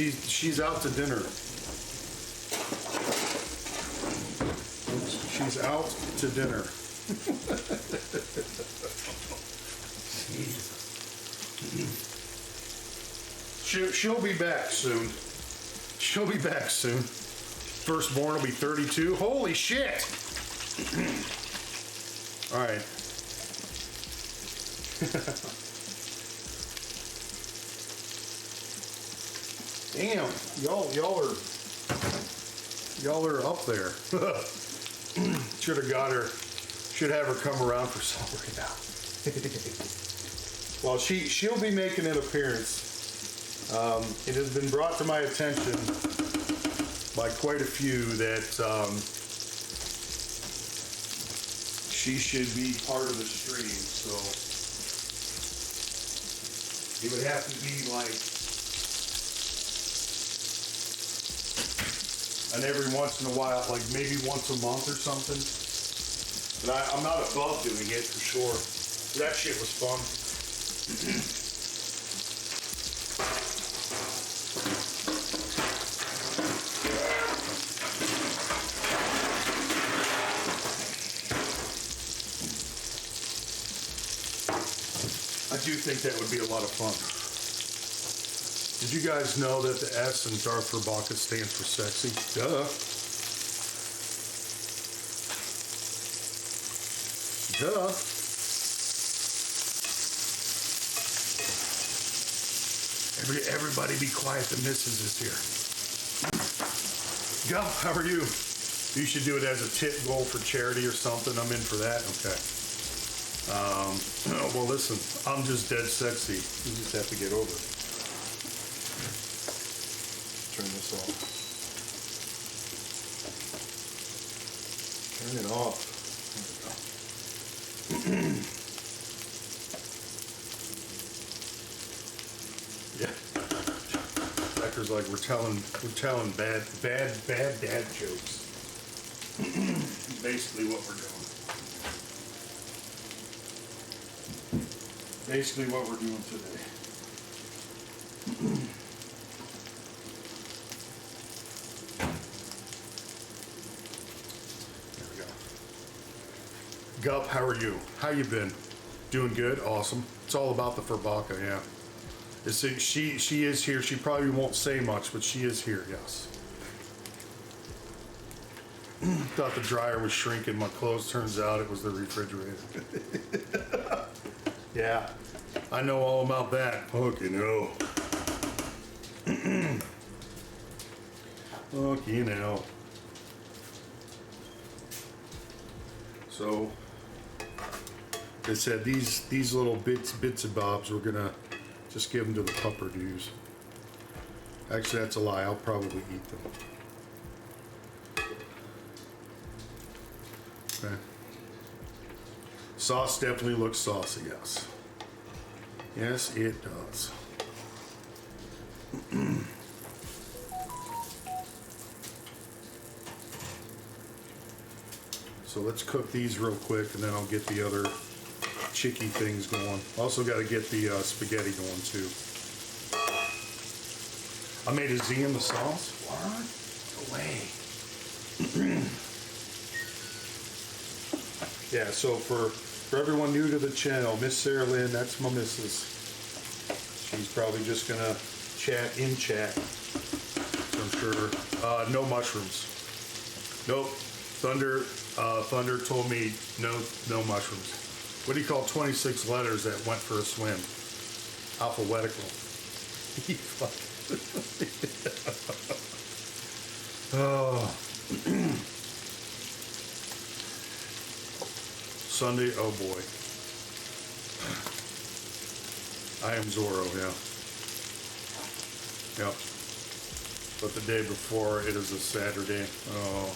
she's out to dinner. She's out to dinner. She'll be back soon. She'll be back soon. Firstborn will be 32. Holy shit! All right. Damn, y'all are up there. Should have got her. Should have her come around for supper now. Well, she'll be making an appearance. It has been brought to my attention by quite a few that she should be part of the stream. So it would have to be like and every once in a while, like maybe once a month or something. But I'm not above doing it for sure. That shit was fun. I do think that would be a lot of fun. Did you guys know that the S in Darth Verbaka stands for sexy? Duh. Duh. Everybody be quiet, the missus is here. Go, how are you? You should do it as a tip goal for charity or something. I'm in for that. Okay. Well, listen, I'm just dead sexy. You just have to get over it. Turn this off. Turn it off. There we go. Yeah. Becker's like, we're telling bad dad jokes. Basically what we're doing. Basically what we're doing today. There we go. Gup, how are you? How you been? Doing good? Awesome. It's all about the Verbaka, yeah. She is here. She probably won't say much, but she is here, yes. Thought the dryer was shrinking my clothes. Turns out it was the refrigerator. Yeah, I know all about that. Fucking hell. Fucking hell. So, they said these little bits and bobs, we're gonna just give them to the pupper dudes. Actually, that's a lie. I'll probably eat them. Okay. Sauce definitely looks saucy, yes. Yes, it does. So let's cook these real quick and then I'll get the other chicky things going. Also got to get the spaghetti going too. I made a Z in the sauce. What? No way. Yeah, so for everyone new to the channel, Miss Sarah Lynn, that's my missus. She's probably just gonna chat in chat. So I'm sure. No mushrooms. Nope. Thunder told me no mushrooms. What do you call 26 letters that went for a swim? Alphabetical. Oh. Sunday, oh boy. I am Zorro, yeah. Yep. But the day before, it is a Saturday. Oh.